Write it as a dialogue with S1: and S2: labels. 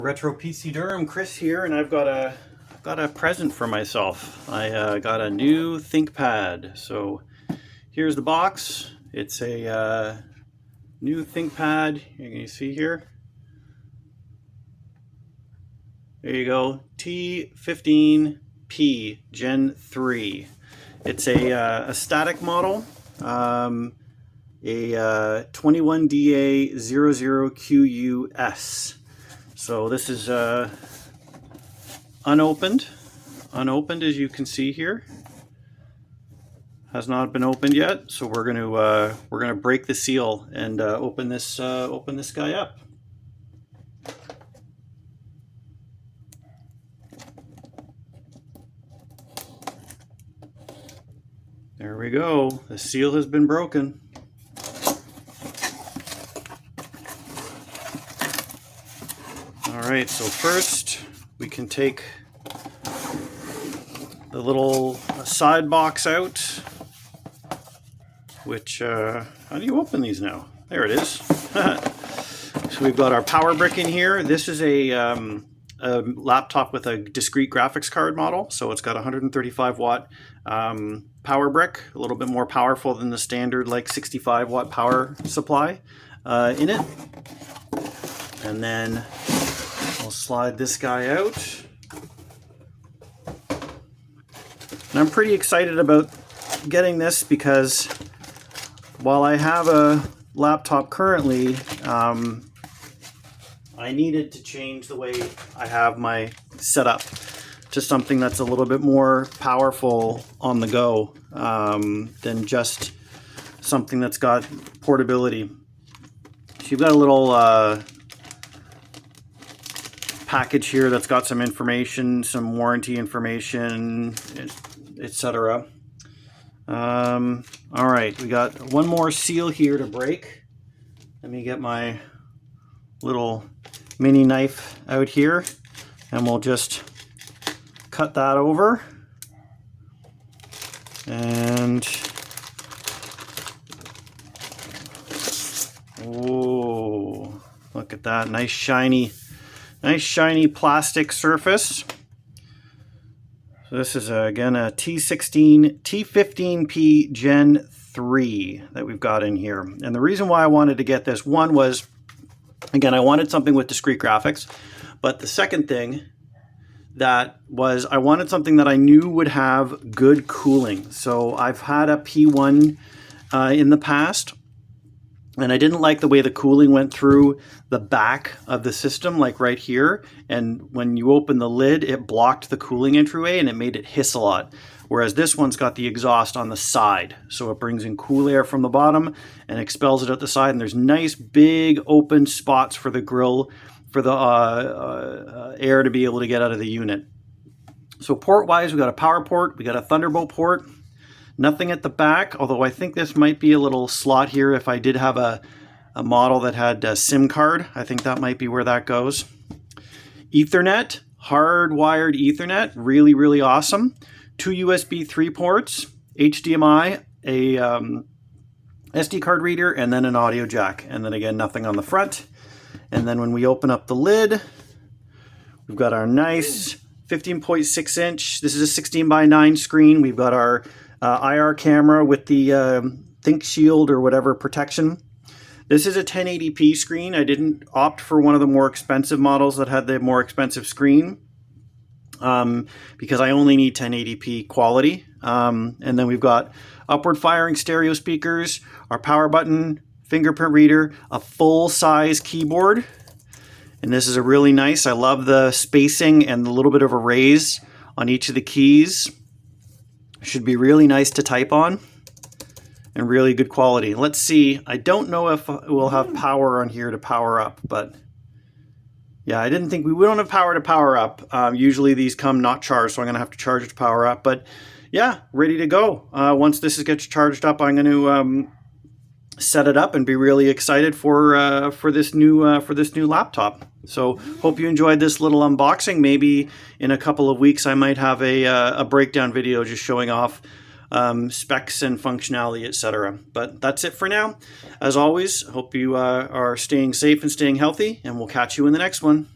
S1: Retro PC Durham, Chris here, and I've got a present for myself. I got a new ThinkPad. So here's the box. It's a new ThinkPad. You can see here. There you go. T15p Gen 3. It's a static model. A 21DA00QUS. So this is unopened as you can see here. Has not been opened yet, so we're gonna break the seal and open this guy up. There we go. The seal has been broken. Alright, so first we can take the little side box out, which, how do you open these now? There it is. So we've got our power brick in here. This is a laptop with a discrete graphics card model, so it's got 135 watt power brick, a little bit more powerful than the standard like 65 watt power supply in it. And then I'll slide this guy out. And I'm pretty excited about getting this because while I have a laptop currently, I needed to change the way I have my setup to something that's a little bit more powerful on the go than just something that's got portability. So you've got a little package here that's got some information, some warranty information, etc. All right, we got one more seal here to break. Let me get my little mini knife out here and we'll just cut that over. And oh, look at that, nice shiny plastic surface. So this is again a T15p Gen 3 that we've got in here. And the reason why I wanted to get this, one was, again, I wanted something with discrete graphics, but the second thing that was I wanted something that I knew would have good cooling. So I've had a P1 in the past, and I didn't like the way the cooling went through the back of the system, like right here. And when you open the lid, it blocked the cooling entryway and it made it hiss a lot. Whereas this one's got the exhaust on the side. So it brings in cool air from the bottom and expels it out the side. And there's nice big open spots for the grill for the air to be able to get out of the unit. So port-wise, we got a power port, we got a Thunderbolt port. Nothing at the back, although I think this might be a little slot here if I did have a model that had a SIM card. I think that might be where that goes. Ethernet, hardwired Ethernet, really, really awesome. 2 USB 3 ports, HDMI, a SD card reader, and then an audio jack. And then again, nothing on the front. And then when we open up the lid, we've got our nice 15.6 inch. This is a 16:9 screen. We've got our IR camera with the Think Shield or whatever protection. This is a 1080p screen. I didn't opt for one of the more expensive models that had the more expensive screen because I only need 1080p quality. And then we've got upward firing stereo speakers, our power button, fingerprint reader, a full-size keyboard. And this is a really nice, I love the spacing and the little bit of a raise on each of the keys. Should be really nice to type on and really good quality. Let's see, I don't know if we'll have power on here to power up, but yeah, I didn't think we don't have power to power up. Usually these come not charged, so I'm gonna have to charge it to power up, but yeah, ready to go. Once this gets charged up, I'm gonna set it up and be really excited for this new laptop. So hope you enjoyed this little unboxing. Maybe in a couple of weeks I might have a breakdown video just showing off specs and functionality, etc. But that's it for now. As always, hope you are staying safe and staying healthy, and we'll catch you in the next one.